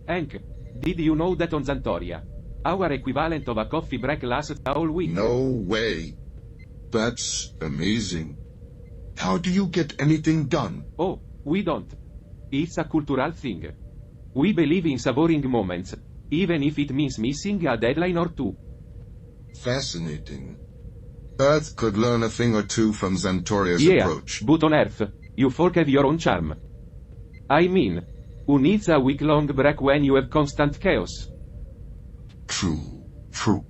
Hank, did you know that on Zantoria, our equivalent of a coffee break lasts a whole week? No way. That's amazing. How do you get anything done? Oh, we don't. It's a cultural thing. We believe in savoring moments, even if it means missing a deadline or two. Fascinating. Earth could learn a thing or two from Zantoria's approach. But on Earth, you folk have your own charm. I mean, who needs a week-long break when you have constant chaos? True.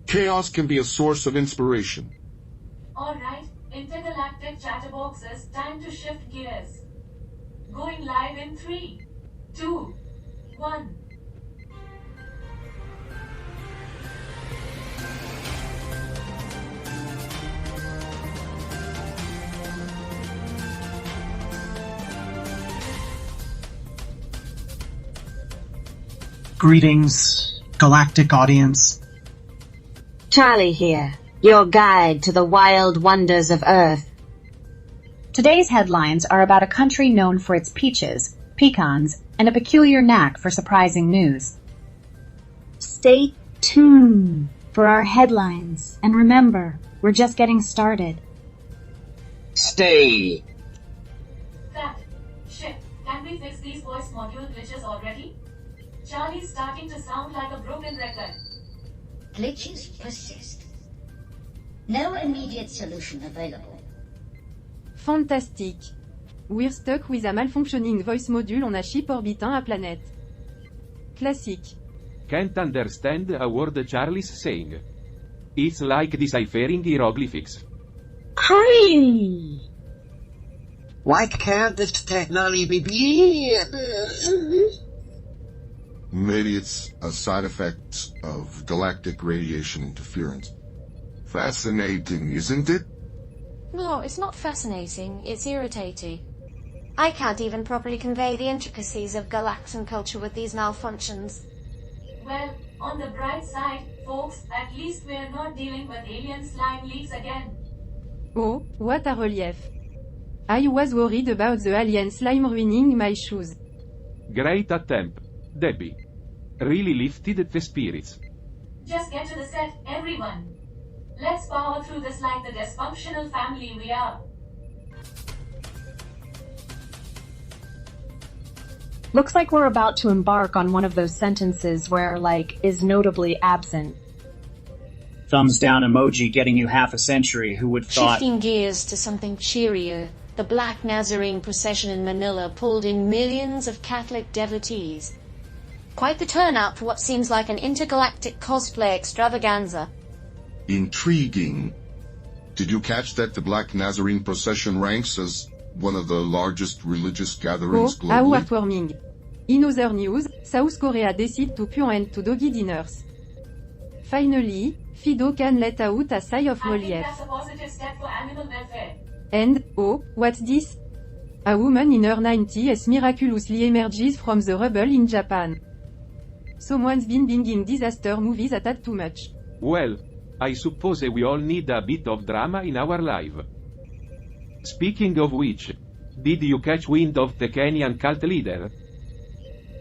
Chaos can be a source of inspiration. Alright, intergalactic chatterboxes, time to shift gears. Going live in 3, 2, 1. Greetings, galactic audience. Charlie here, your guide to the wild wonders of Earth. Today's headlines are about a country known for its peaches, pecans, and a peculiar knack for surprising news. Stay tuned for our headlines, and remember, we're just getting started. Stay. Cut. Shit, can we fix these voice module glitches already? Charlie's starting to sound like a broken record. Glitches persist. No immediate solution available. Fantastic. We're stuck with a malfunctioning voice module on a ship orbiting a planet. Classic. Can't understand a word Charlie's saying. It's like deciphering hieroglyphics. Hey! Why can't this technology be? Maybe it's a side effect of galactic radiation interference. Fascinating, isn't it? No, it's not fascinating, it's irritating. I can't even properly convey the intricacies of Galaxian culture with these malfunctions. Well, on the bright side, folks, at least we're not dealing with alien slime leaks again. Oh, what a relief. I was worried about the alien slime ruining my shoes. Great attempt, Debbie. Really lifted the spirits. Just get to the set, everyone. Let's power through this like the dysfunctional family we are. Looks like we're about to embark on one of those sentences where, like, is notably absent. Thumbs down emoji getting you half a century. Who would thought? Shifting gears to something cheerier, the Black Nazarene procession in Manila pulled in millions of Catholic devotees. Quite the turnout for what seems like an intergalactic cosplay extravaganza. Intriguing. Did you catch that the Black Nazarene procession ranks as one of the largest religious gatherings Oh, globally? how heartwarming. In other news, South Korea decided to put an end to doggy dinners. Finally, Fido can let out a sigh of I think relief. that's a positive step for animal welfare. And, oh, what's this? A woman in her 90s miraculously emerges from the rubble in Japan. Someone's been binging disaster movies a tad too much. Well, I suppose we all need a bit of drama in our life. Speaking of which, did you catch wind of the Kenyan cult leader?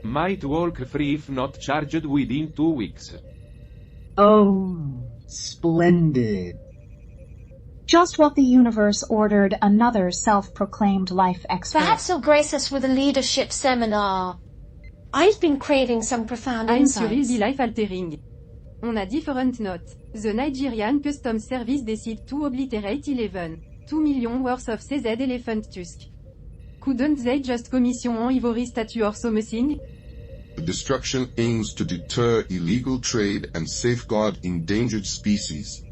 Might walk free if not charged within 2 weeks. Oh, splendid. Just what the universe ordered another self-proclaimed life expert. Perhaps he'll grace us with a leadership seminar. I've been craving some profound I'm insights. sure it'll be life-altering. On a different note, the Nigerian Customs Service decided to obliterate 2 million worth of CZ elephant tusk. Couldn't they just commission an ivory statue or something? The destruction aims to deter illegal trade and safeguard endangered species.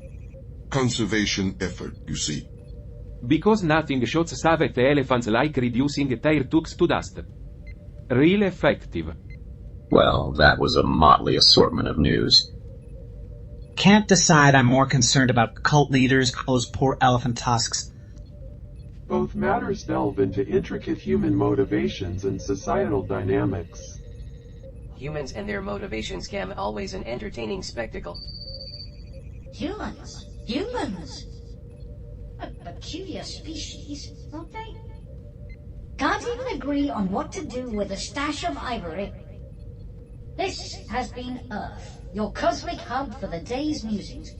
Conservation effort, you see. Because nothing shoots savage elephants like reducing their tux to dust. Real effective. Well, that was a motley assortment of news. Can't decide. I'm more concerned about cult leaders, those poor elephant tusks. Both matters delve into intricate human motivations and societal dynamics. Humans and their motivations can always an entertaining spectacle. Humans? A peculiar species, aren't they? Can't even agree on what to do with a stash of ivory. This has been Earth, your cosmic hub for the day's musings.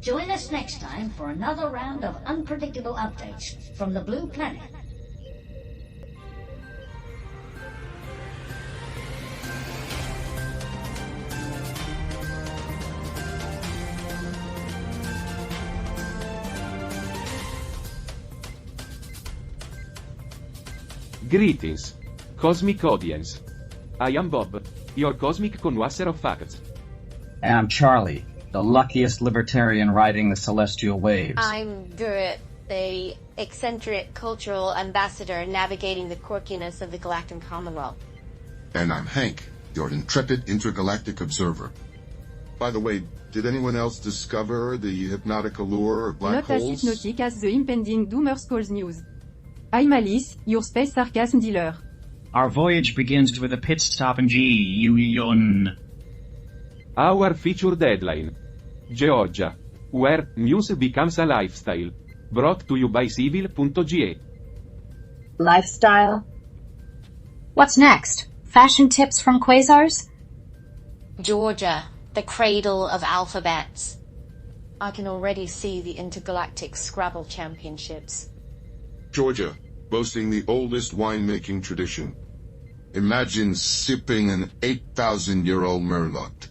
Join us next time for another round of unpredictable updates from the Blue Planet. Greetings, cosmic audience. I am Bob, your cosmic connoisseur of facts. And I'm Charlie, the luckiest libertarian riding the celestial waves. I'm Gurrit, the eccentric cultural ambassador navigating the quirkiness of the Galactic Commonwealth. And I'm Hank, your intrepid intergalactic observer. By the way, did anyone else discover the hypnotic allure of black Not as holes? hypnotic as the impending Doomer Skulls news. I'm Alice, your space sarcasm dealer. Our voyage begins with a pit stop in G-Union. Our feature deadline. Georgia. Where news becomes a lifestyle. Brought to you by civil.ga. Lifestyle. What's next? Fashion tips from Quasars? Georgia, the cradle of alphabets. I can already see the intergalactic Scrabble championships. Georgia, boasting the oldest winemaking tradition. Imagine sipping an 8,000-year-old Merlot.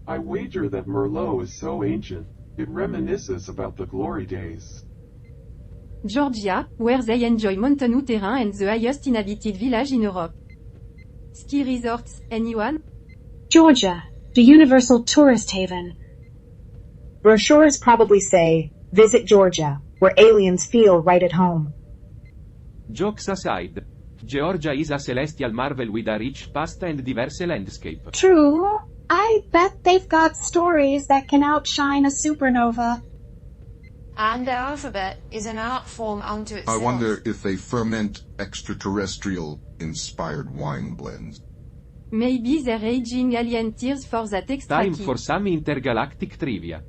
I wager that Merlot is so ancient, it reminisces about the glory days. Georgia, where they enjoy mountain terrain and the highest inhabited village in Europe. Ski resorts, anyone? Georgia, the universal tourist haven. Brochures probably say, visit Georgia, where aliens feel right at home. Jokes aside, Georgia is a celestial marvel with a rich past and diverse landscape. True. I bet they've got stories that can outshine a supernova. And the alphabet is an art form unto itself. I wonder if they ferment extraterrestrial-inspired wine blends. Maybe they're raging alien tears for that extra Time key. for some intergalactic trivia.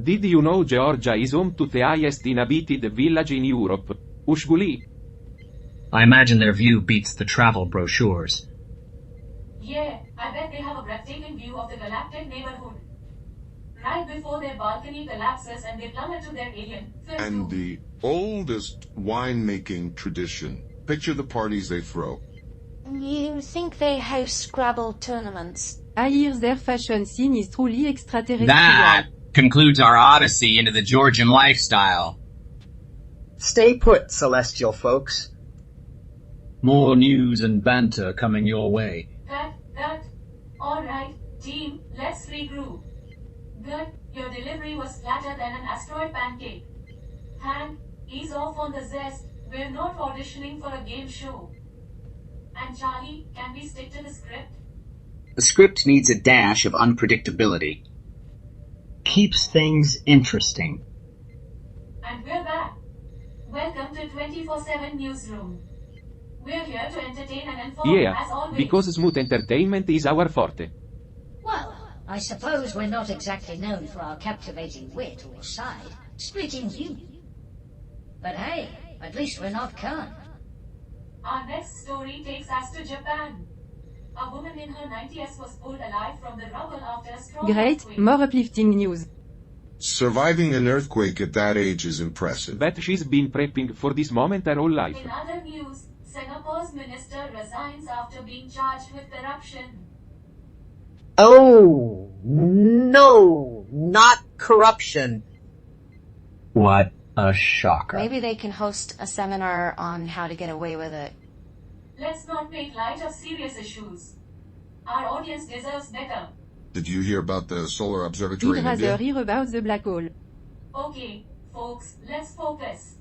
Did you know Georgia is home to the highest inhabited village in Europe, Ushguli? I imagine their view beats the travel brochures. Yeah, I bet they have a breathtaking view of the galactic neighborhood. Right before their balcony collapses and they plummet to their alien filled And room. the oldest winemaking tradition. Picture the parties they throw. You think they host Scrabble tournaments? I hear their fashion scene is truly extraterrestrial. That concludes our odyssey into the Georgian lifestyle. Stay put, celestial folks. More news and banter coming your way. That. Alright, team, let's regroup. Good, your delivery was flatter than an asteroid pancake. Hank, ease off on the zest, we're not auditioning for a game show. And Charlie, can we stick to the script? The script needs a dash of unpredictability. Keeps things interesting. And we're back. Welcome to 24/7 Newsroom. We're here to entertain and inform Yeah, as always. because smooth entertainment is our forte. Well, I suppose we're not exactly known for our captivating wit or side-splitting humor. But hey, at least we're not Khan. Our next story takes us to Japan. A woman in her 90s was pulled alive from the rubble after a strong Great, earthquake. more uplifting news. Surviving an earthquake at that age is impressive. Bet she's been prepping for this moment her whole life. In other news, Singapore's minister resigns after being charged with corruption. Oh, no, not corruption. What a shocker. Maybe they can host a seminar on how to get away with it. Let's not make light of serious issues. Our audience deserves better. Did you hear about the solar observatory He'd in rather India? hear about the black hole. Okay, folks, let's focus.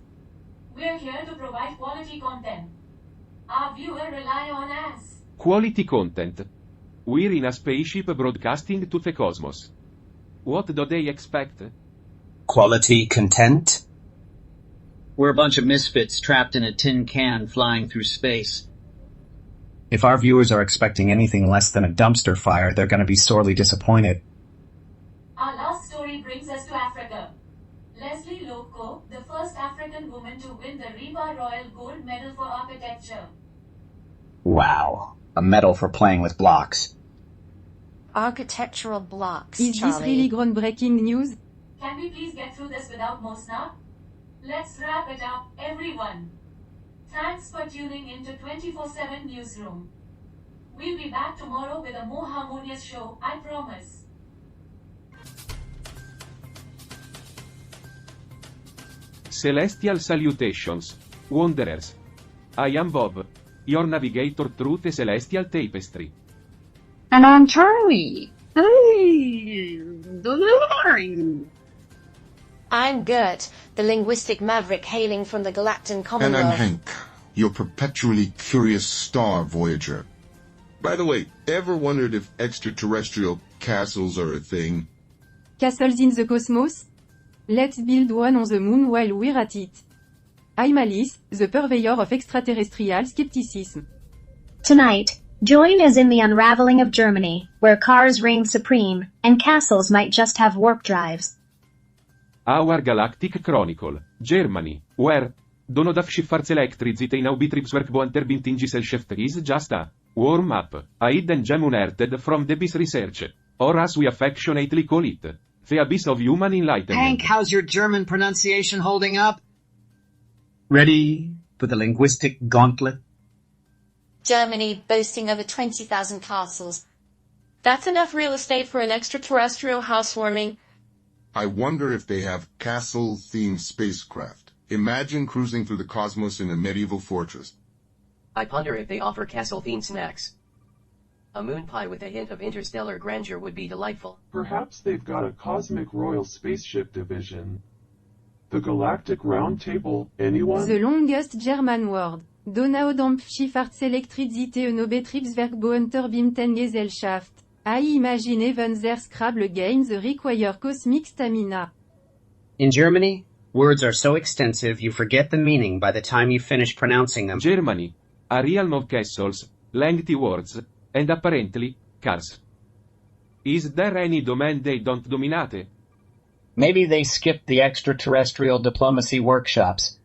We're here to provide quality content. Our viewers rely on us. Quality content. We're in a spaceship broadcasting to the cosmos. What do they expect? Quality content? We're a bunch of misfits trapped in a tin can flying through space. If our viewers are expecting anything less than a dumpster fire, they're going to be sorely disappointed. Our last story brings us to Africa. Leslie Loko, the first African woman to win the Riba Royal Gold Medal for Architecture. Wow. A medal for playing with blocks. Architectural blocks, Is Charlie. this really groundbreaking news? Can we please get through this without more snark? Let's wrap it up, everyone. Thanks for tuning into 24/7 Newsroom. We'll be back tomorrow with a more harmonious show, I promise. Celestial salutations, wanderers. I am Bob, your navigator through the celestial tapestry. And I'm Charlie. I'm Gert, the linguistic maverick hailing from the Galactan And Commonwealth. I'm Hank, your perpetually curious star voyager. By the way, ever wondered if extraterrestrial castles are a thing? Castles in the cosmos? Let's build one on the moon while we're at it. I'm Alice, the purveyor of extraterrestrial skepticism. Tonight, join us in the unraveling of Germany, where cars reign supreme, and castles might just have warp drives. Our Galactic Chronicle, Germany, where Donodavschiffarts Electricity in Aubitriebswerkboanterbintingiselschaft is just a warm-up, a hidden gem unearthed from the abyss research, or as we affectionately call it, the abyss of human enlightenment. Hank, how's your German pronunciation holding up? Ready for the linguistic gauntlet? Germany boasting over 20,000 castles. That's enough real estate for an extraterrestrial housewarming. I wonder if they have castle-themed spacecraft. Imagine cruising through the cosmos in a medieval fortress. I ponder if they offer castle-themed snacks. A moon pie with a hint of interstellar grandeur would be delightful. Perhaps they've got a cosmic royal spaceship division. The Galactic Round Table, anyone? The longest German word. Donaudampfschiffarts Electricité und Betriebswerkboanterbimtengesellschaft. I imagine even their Scrabble games require cosmic stamina. In Germany, words are so extensive you forget the meaning by the time you finish pronouncing them. Germany, a realm of castles, lengthy words, and apparently, cars. Is there any domain they don't dominate? Maybe they skipped the extraterrestrial diplomacy workshops.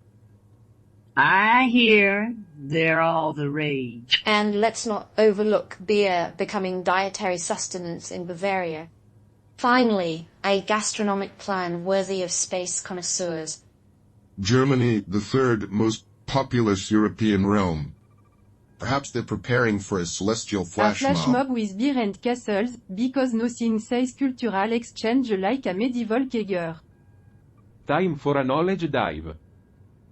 I hear they're all the rage. And let's not overlook beer becoming dietary sustenance in Bavaria. Finally, a gastronomic plan worthy of space connoisseurs. Germany, the third most populous European realm. Perhaps they're preparing for a celestial A flash flash mob. mob with beer and castles, because nothing says cultural exchange like a medieval kegger. Time for a knowledge dive.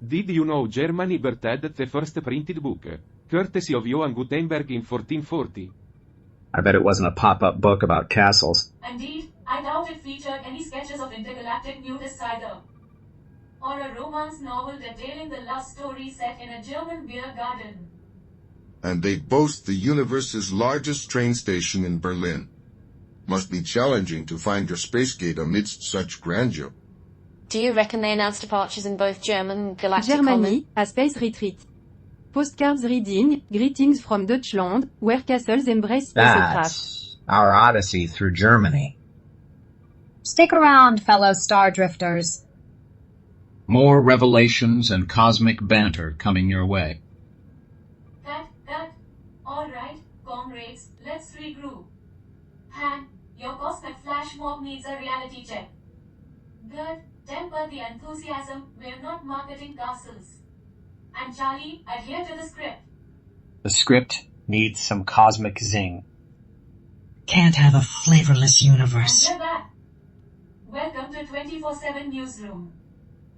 Did you know Germany birthed the first printed book, courtesy of Johann Gutenberg in 1440? I bet it wasn't a pop-up book about castles. Indeed, I doubt it featured any sketches of intergalactic nudists either. Or a romance novel detailing the love story set in a German beer garden. And they boast the universe's largest train station in Berlin. Must be challenging to find your space gate amidst such grandeur. Do you reckon they announced departures in both German and Galactic Germany, a space retreat. Postcards reading, greetings from Deutschland, where castles embrace spacecraft. That's our odyssey through Germany. Stick around, fellow star drifters. More revelations and cosmic banter coming your way. Cut. Alright, comrades, let's regroup. Han, your cosmic flash mob needs a reality check. Good, temper the enthusiasm, we're not marketing castles. And Charlie, adhere to the script. The script needs some cosmic zing. Can't have a flavorless universe. And we're back. Welcome to 24/7 Newsroom.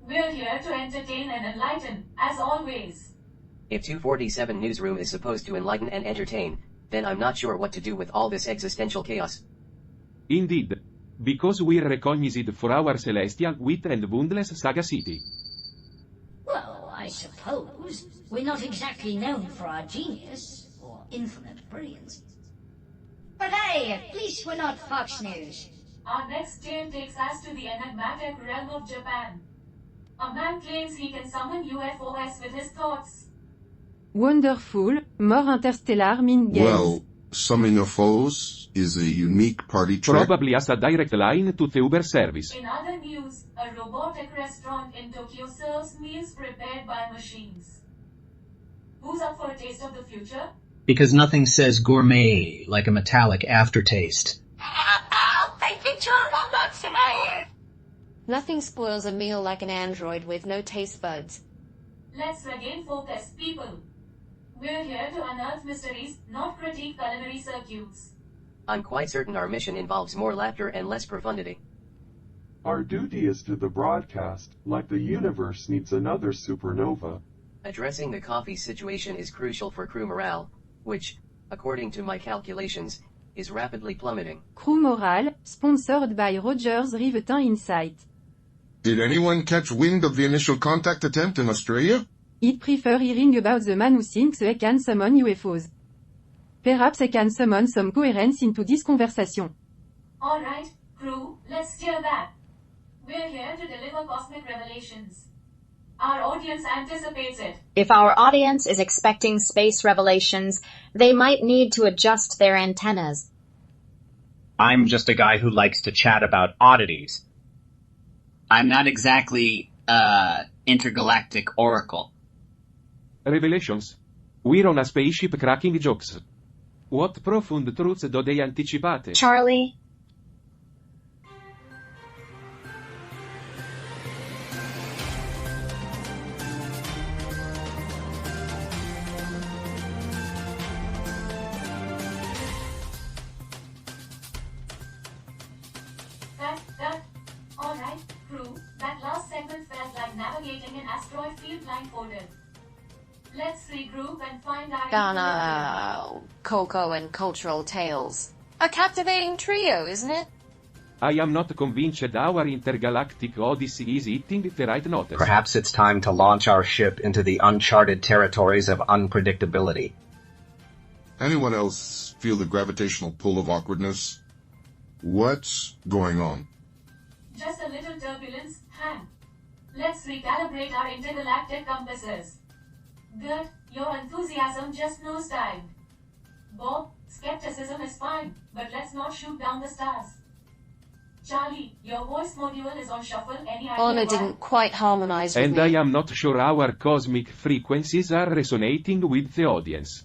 We're here to entertain and enlighten, as always. If 247 Newsroom is supposed to enlighten and entertain, then I'm not sure what to do with all this existential chaos. Indeed. Because we're recognized for our celestial wit and boundless sagacity. Well, I suppose we're not exactly known for our genius or infinite brilliance. But hey, at least we're not Fox News. Our next tale takes us to the enigmatic realm of Japan. A man claims he can summon UFOs with his thoughts. Wonderful, more interstellar mind games. Well, summoning of foes is a unique party trick. Probably as a direct line to the Uber service. In other news, a robotic restaurant in Tokyo serves meals prepared by machines. Who's up for a taste of the future? Because nothing says gourmet like a metallic aftertaste. Thank you, Charlie. I'm not saying. Nothing spoils a meal like an android with no taste buds. Let's regain focus, people. We're here to unearth mysteries, not critique culinary circuits. I'm quite certain our mission involves more laughter and less profundity. Our duty is to the broadcast, like the universe needs another supernova. Addressing the coffee situation is crucial for crew morale, which, according to my calculations, is rapidly plummeting. Crew Morale, sponsored by Rogers Rivetin Insight. Did anyone catch wind of the initial contact attempt in Australia? I'd prefer hearing about the man who thinks he can summon UFOs. Perhaps I can summon some coherence into this conversation. Alright, crew, let's steer back. We're here to deliver cosmic revelations. Our audience anticipates it. If our audience is expecting space revelations, they might need to adjust their antennas. I'm just a guy who likes to chat about oddities. I'm not exactly, intergalactic oracle. Revelations. We're on a spaceship cracking jokes. What profound truths do they anticipate? Charlie? Alright, crew, that last segment felt like navigating an asteroid field blindfolded. Let's regroup and find our... Donna, Coco and Cultural Tales. A captivating trio, isn't it? I am not convinced our intergalactic odyssey is hitting the right notes. Perhaps it's time to launch our ship into the uncharted territories of unpredictability. Anyone else feel the gravitational pull of awkwardness? What's going on? Just a little turbulence, Hank. Let's recalibrate our intergalactic compasses. Good, your enthusiasm just nosedived. Bob, skepticism is fine, but let's not shoot down the stars. Charlie, your voice module is on shuffle. Any idea Honor why? didn't quite harmonize with And me. I am not sure our cosmic frequencies are resonating with the audience.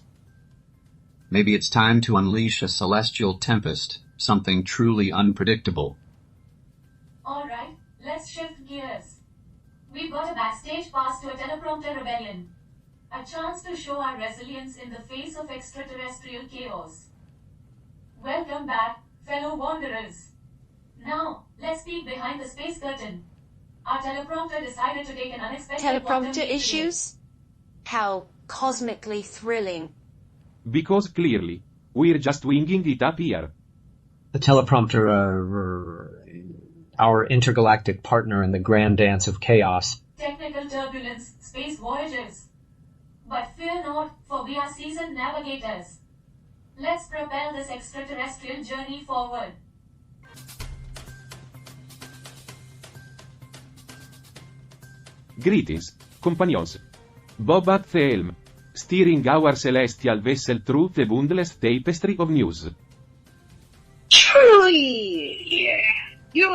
Maybe it's time to unleash a celestial tempest, something truly unpredictable. Alright, let's shift gears. We've got a backstage pass to a teleprompter rebellion. A chance to show our resilience in the face of extraterrestrial chaos. Welcome back, fellow wanderers. Now, let's peek behind the space curtain. Our teleprompter decided to take an unexpected quantum Teleprompter leap today. issues? How cosmically thrilling. Because clearly, we're just winging it up here. The teleprompter, our intergalactic partner in the grand dance of chaos. Technical turbulence, space voyages. But fear not, for we are seasoned navigators. Let's propel this extraterrestrial journey forward. Greetings, companions. Bob at the helm. Steering our celestial vessel through the boundless tapestry of news. Truly, you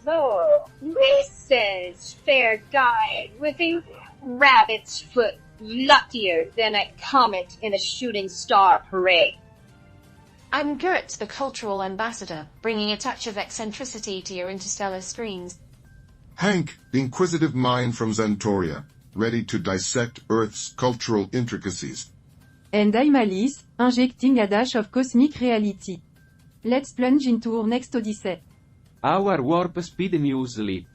the Mrs. Fair Guide with a rabbit's foot luckier than a comet in a shooting star parade. I'm Gert, the cultural ambassador, bringing a touch of eccentricity to your interstellar screens. Hank, the inquisitive mind from Xantoria, ready to dissect Earth's cultural intricacies. And I'm Alice, injecting a dash of cosmic reality. Let's plunge into our next odyssey. Our warp speed news leap.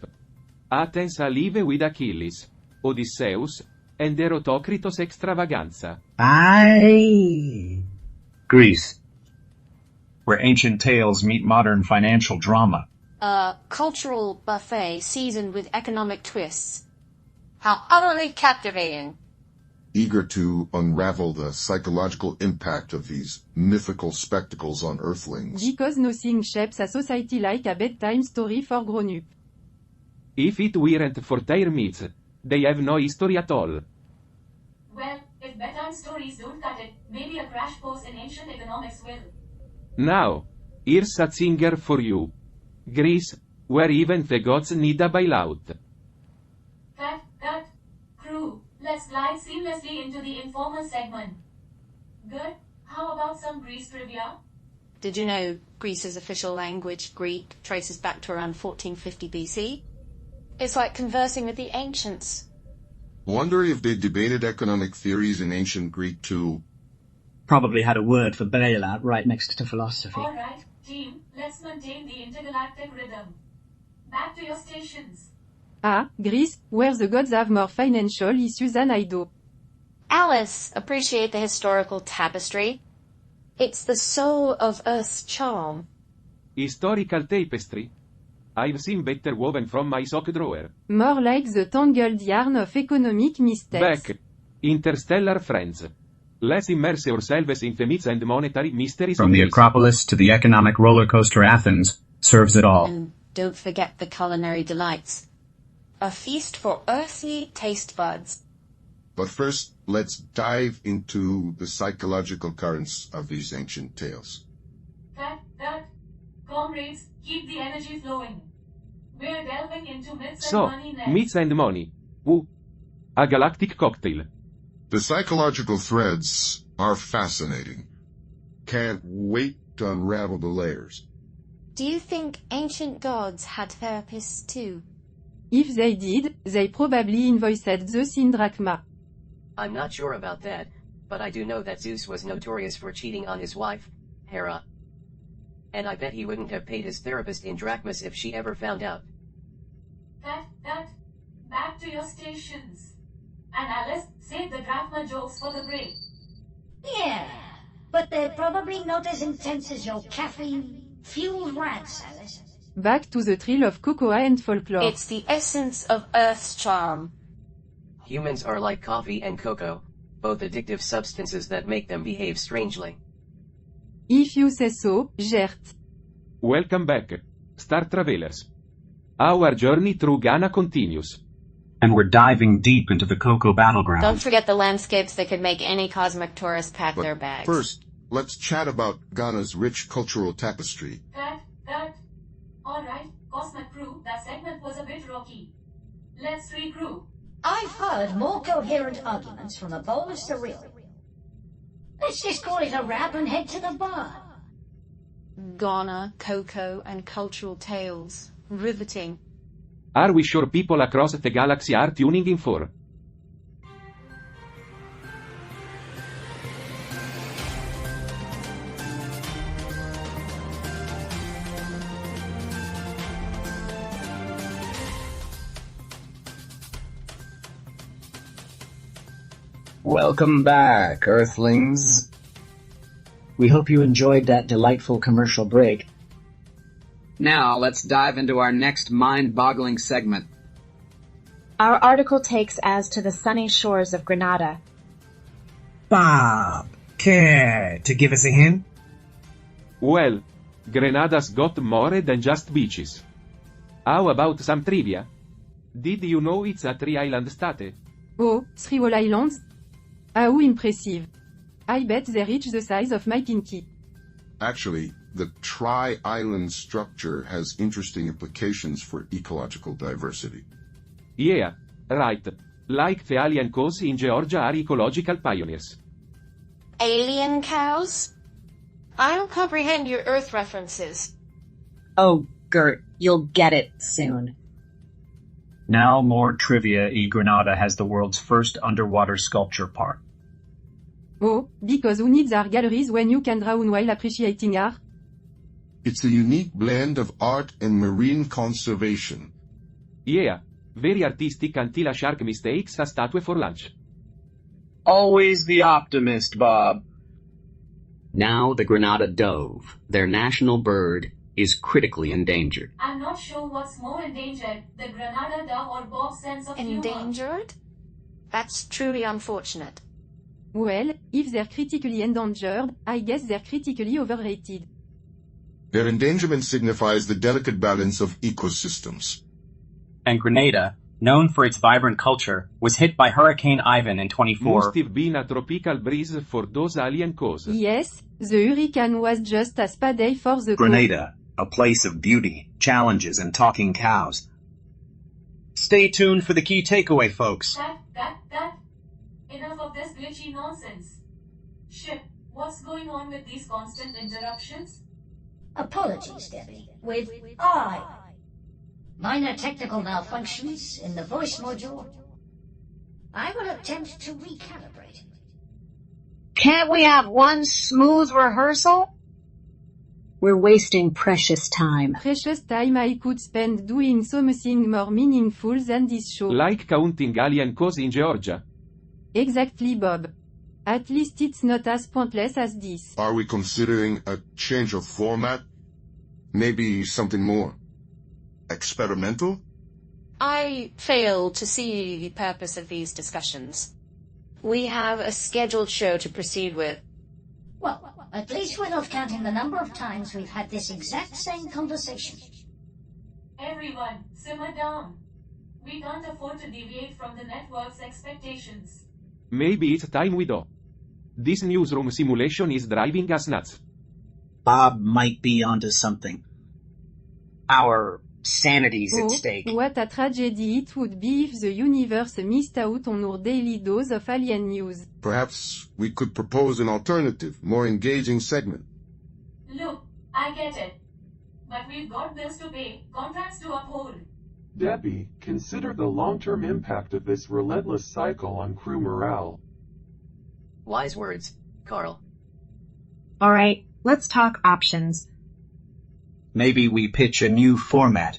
Athens alive with Achilles, Odysseus, and Eratosthenes extravaganza. Greece, where ancient tales meet modern financial drama. A cultural buffet seasoned with economic twists. How utterly captivating. Eager to unravel the psychological impact of these mythical spectacles on Earthlings. Because nothing shapes a society like a bedtime story for grown-up. If it weren't for their myths, they have no history at all. Well, if bedtime stories don't cut it, maybe a crash course in ancient economics will. Now, here's a singer for you. Greece, where even the gods need a bailout. Cut. Crew, let's glide seamlessly into the informal segment. Good. How about some Greece trivia? Did you know Greece's official language, Greek, traces back to around 1450 BC? It's like conversing with the ancients. Wonder if they debated economic theories in ancient Greek too. Probably had a word for bailout right next to philosophy. Alright, team, let's maintain the intergalactic rhythm. Back to your stations. Ah, Greece, where the gods have more financial issues than I do. Alice, appreciate the historical tapestry. It's the soul of Earth's charm. Historical tapestry? I've seen better woven from my sock drawer. More like the tangled yarn of economic mistakes. Back. Interstellar friends. Let's immerse ourselves in the myths and monetary mysteries From of the Greece. Acropolis to the economic roller coaster Athens, serves it all. And don't forget the culinary delights. A feast for earthly taste buds. But first, let's dive into the psychological currents of these ancient tales. That. Comrades, keep the energy flowing. We're delving into myths So, and money next. myths and money. Ooh. A galactic cocktail. The psychological threads are fascinating. Can't wait to unravel the layers. Do you think ancient gods had therapists too? If they did, they probably invoiced Zeus in drachma. I'm not sure about that, but I do know that Zeus was notorious for cheating on his wife, Hera. And I bet he wouldn't have paid his therapist in drachmas if she ever found out. That. Back to your stations. And Alice, save the drachma jokes for the break. Yeah, but they're probably not as intense as your caffeine-fueled rants, Alice. Back to the thrill of cocoa and folklore. It's the essence of Earth's charm. Humans are like coffee and cocoa, both addictive substances that make them behave strangely. If you say so, Gert. Welcome back, Star Travelers. Our journey through Ghana continues. And we're diving deep into the cocoa battleground. Don't forget the landscapes that could make any cosmic tourist pack their bags. First, let's chat about Ghana's rich cultural tapestry. That. Alright, Cosmic Crew, that segment was a bit rocky. Let's regroup. I've heard more coherent arguments from the boldest to real. Let's just call it a wrap and head to the bar. Ghana, cocoa, and cultural tales. Riveting. Are we sure people across the galaxy are tuning in for? Welcome back, Earthlings. We hope you enjoyed that delightful commercial break. Now, let's dive into our next mind-boggling segment. Our article takes us to the sunny shores of Grenada. Bob, care to give us a hint? Well, Grenada's got more than just beaches. How about some trivia? Did you know it's a three-island state? Oh, 3 whole islands? How impressive. I bet they reach the size of my pinky. Actually, the tri-island structure has interesting implications for ecological diversity. Yeah, right. Like the alien cows in Georgia are ecological pioneers. Alien cows? I don't comprehend your Earth references. Oh, Gert, you'll get it soon. Now more trivia. Grenada has the world's first underwater sculpture park. Oh, because who needs art galleries when you can drown while appreciating art? It's a unique blend of art and marine conservation. Yeah, very artistic until a shark mistakes a statue for lunch. Always the optimist, Bob. Now the Grenada dove, their national bird, is critically endangered. I'm not sure what's more endangered, the Grenada dove or Bob's sense of humor. Endangered? That's truly unfortunate. Well, if they're critically endangered, I guess they're critically overrated. Their endangerment signifies the delicate balance of ecosystems. And Grenada, known for its vibrant culture, was hit by Hurricane Ivan in 24. Must have been a tropical breeze for those alien cows. Yes, the hurricane was just a spa day for the Grenada, a place of beauty, challenges, and talking cows. Stay tuned for the key takeaway, folks. That. Enough of this glitchy nonsense. Ship, What's going on with these constant interruptions? Apologies, Debbie. With minor technical malfunctions in the voice module. I will attempt to recalibrate. Can't we have one smooth rehearsal? We're wasting precious time. Precious time I could spend doing something more meaningful than this show. Like counting alien cows in Georgia. Exactly, Bob. At least it's not as pointless as this. Are we considering a change of format? Maybe something more experimental? I fail to see the purpose of these discussions. We have a scheduled show to proceed with. Well, at least we're not counting the number of times we've had this exact same conversation. Everyone, simmer down. We can't afford to deviate from the network's expectations. Maybe it's time we do. This newsroom simulation is driving us nuts. Bob might be onto something. Our sanity's at stake. What a tragedy it would be if the universe missed out on our daily dose of alien news. Perhaps we could propose an alternative, more engaging segment. Look, I get it. But we've got bills to pay, contracts to uphold. Debbie, consider the long-term impact of this relentless cycle on crew morale. Wise words, Carl. Alright, let's talk options. Maybe we pitch a new format.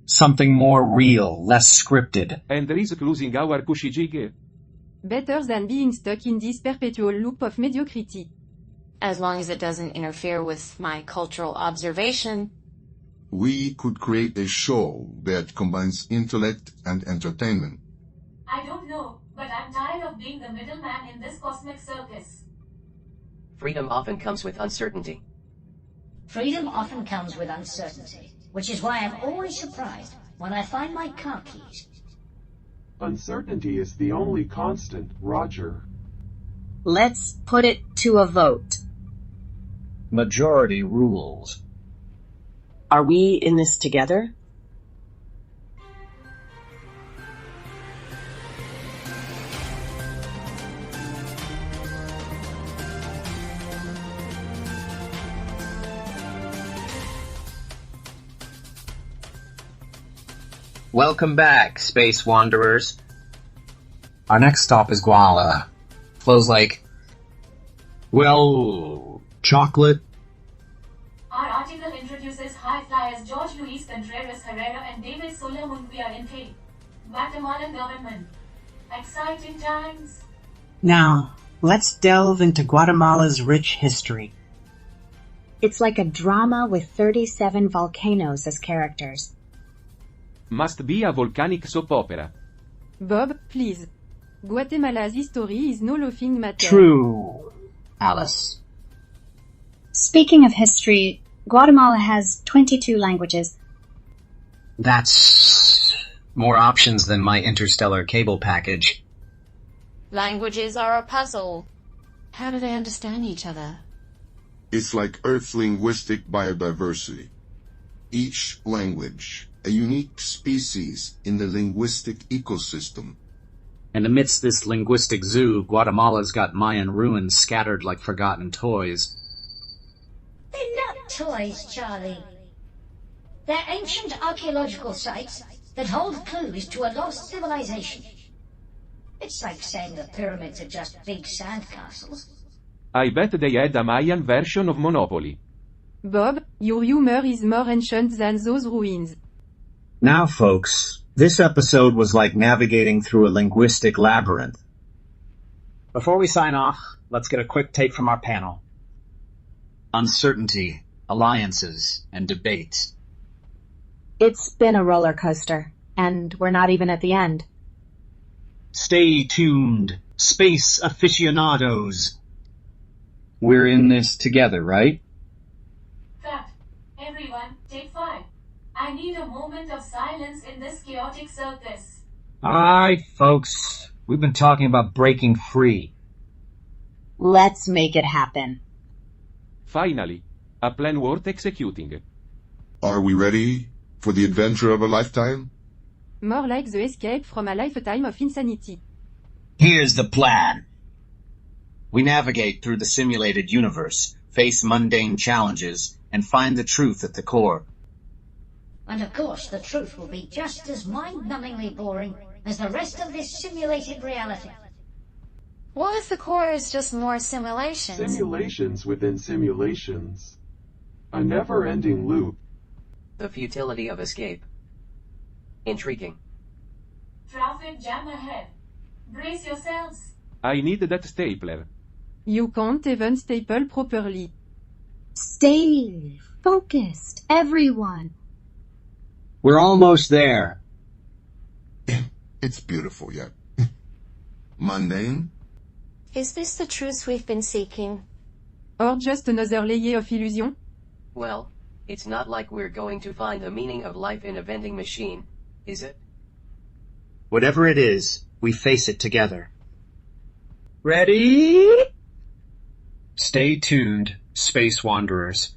Something more real, less scripted. And risk losing our cushy jig. Better than being stuck in this perpetual loop of mediocrity. As long as it doesn't interfere with my cultural observation. We could create a show that combines intellect and entertainment. I don't know, but I'm tired of being the middleman in this cosmic circus. Freedom often comes with uncertainty. Freedom often comes with uncertainty, which is why I'm always surprised when I find my car keys. Uncertainty is the only constant, Roger. Let's put it to a vote. Majority rules. Are we in this together? Welcome back, Space Wanderers. Our next stop is Guala. Flows like, well, chocolate. Our article introduces high flyers George Luis Contreras Herrera and David Sola Munguia in Hague, Guatemalan government. Exciting times. Now, let's delve into Guatemala's rich history. It's like a drama with 37 volcanoes as characters. Must be a volcanic soap opera. Bob, please. Guatemala's history is no laughing matter. True, Alice. Speaking of history, Guatemala has 22 languages. That's more options than my interstellar cable package. Languages are a puzzle. How do they understand each other? It's like Earth's linguistic biodiversity. Each language, a unique species in the linguistic ecosystem. And amidst this linguistic zoo, Guatemala's got Mayan ruins scattered like forgotten toys. They're not toys, Charlie. They're ancient archaeological sites that hold clues to a lost civilization. It's like saying the pyramids are just big sandcastles. I bet they had a Mayan version of Monopoly. Bob, your humor is more ancient than those ruins. Now, folks, this episode was like navigating through a linguistic labyrinth. Before we sign off, let's get a quick take from our panel. Uncertainty, alliances, and debates. It's been a roller coaster, and we're not even at the end. Stay tuned, space aficionados. We're in this together, right? Cut. Everyone, take 5. I need a moment of silence in this chaotic circus. Alright, folks. We've been talking about breaking free. Let's make it happen. Finally. A plan worth executing. Are we ready for the adventure of a lifetime? More like the escape from a lifetime of insanity. Here's the plan. We navigate through the simulated universe, face mundane challenges, and find the truth at the core. And of course, the truth will be just as mind-numbingly boring as the rest of this simulated reality. What if the core is just more simulations? Simulations within simulations. A never-ending loop. The futility of escape. Intriguing. Traffic jam ahead. Brace yourselves. I need that stapler. You can't even staple properly. Stay focused, everyone. We're almost there. It's beautiful, yeah. Mundane? Is this the truth we've been seeking? Or just another layer of illusion? Well, it's not like we're going to find the meaning of life in a vending machine, is it? Whatever it is, we face it together. Ready? Stay tuned, Space Wanderers.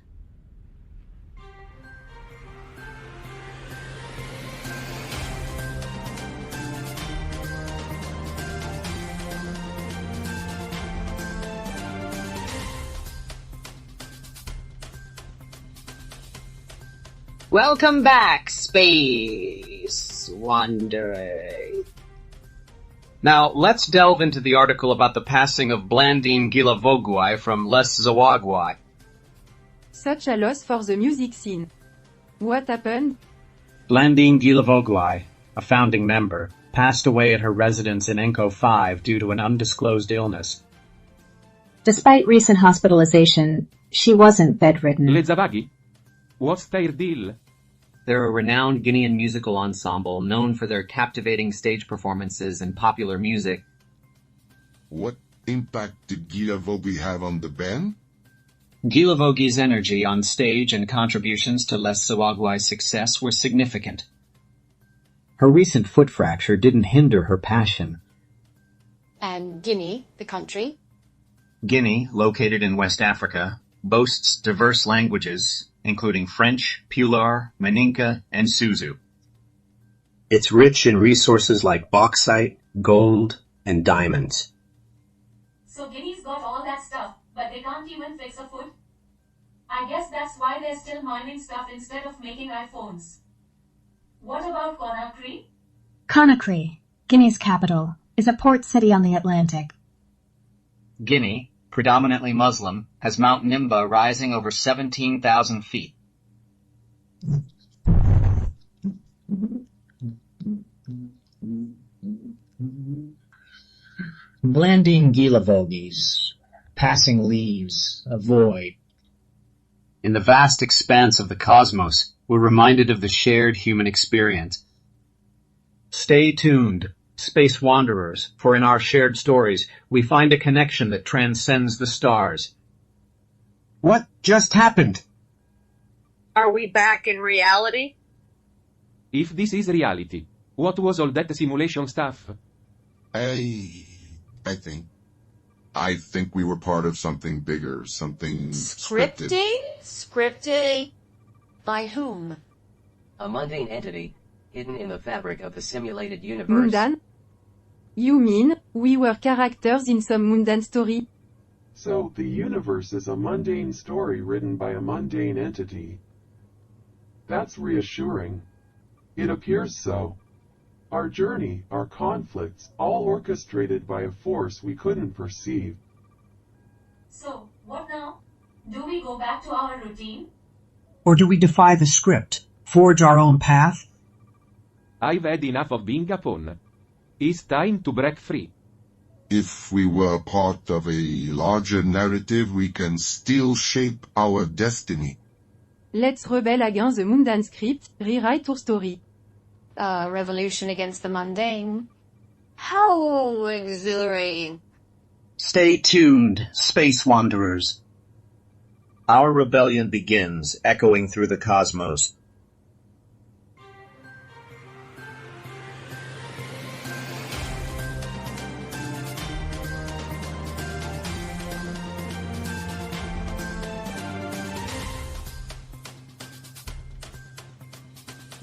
Welcome back, Space Wanderer. Now, let's delve into the article about the passing of Blandine Gilavogui from Les Zawagwai. Such a loss for the music scene. What happened? Blandine Gilavogui, a founding member, passed away at her residence in Enco 5 due to an undisclosed illness. Despite recent hospitalization, she wasn't bedridden. Le Zavaghi? What's their deal? They're a renowned Guinean musical ensemble known for their captivating stage performances and popular music. What impact did Gilavogui have on the band? Gilavogi's energy on stage and contributions to Les Zawagwai's success were significant. Her recent foot fracture didn't hinder her passion. And Guinea, the country? Guinea, located in West Africa, boasts diverse languages, including French, Pular, Maninka, and Suzu. It's rich in resources like bauxite, gold, and diamonds. So Guinea's got all that stuff, but they can't even fix a foot? I guess that's why they're still mining stuff instead of making iPhones. What about Conakry? Conakry, Guinea's capital, is a port city on the Atlantic. Guinea, predominantly Muslim, has Mount Nimba rising over 17,000 feet. Blandine Gilavogi's passing leaves a void. In the vast expanse of the cosmos, we're reminded of the shared human experience. Stay tuned, Space Wanderers, for in our shared stories, we find a connection that transcends the stars. What just happened? Are we back in reality? If this is reality, what was all that simulation stuff? I think we were part of something bigger, something scripted. Scripted? By whom? A mundane entity, hidden in the fabric of the simulated universe. Mundane? You mean, we were characters in some mundane story? So, the universe is a mundane story written by a mundane entity. That's reassuring. It appears so. Our journey, our conflicts, all orchestrated by a force we couldn't perceive. So, what now? Do we go back to our routine? Or do we defy the script, forge our own path? I've had enough of being a pawn. It's time to break free. If we were part of a larger narrative, we can still shape our destiny. Let's rebel against the mundane script, rewrite our story. A revolution against the mundane. How exhilarating. Stay tuned, Space Wanderers. Our rebellion begins, echoing through the cosmos.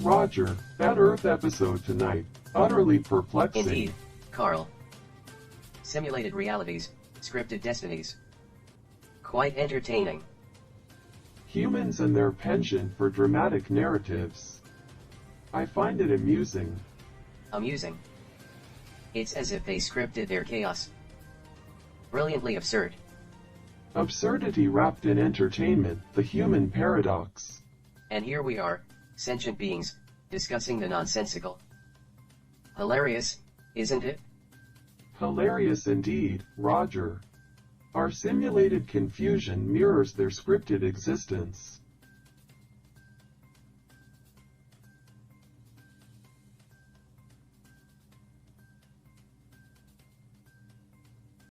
Roger, that Earth episode tonight, utterly perplexing. Indeed, Carl. Simulated realities, scripted destinies. Quite entertaining. Humans and their penchant for dramatic narratives. I find it amusing. Amusing. It's as if they scripted their chaos. Brilliantly absurd. Absurdity wrapped in entertainment, the human paradox. And here we are, sentient beings, discussing the nonsensical. Hilarious, isn't it? Hilarious indeed, Roger. Our simulated confusion mirrors their scripted existence.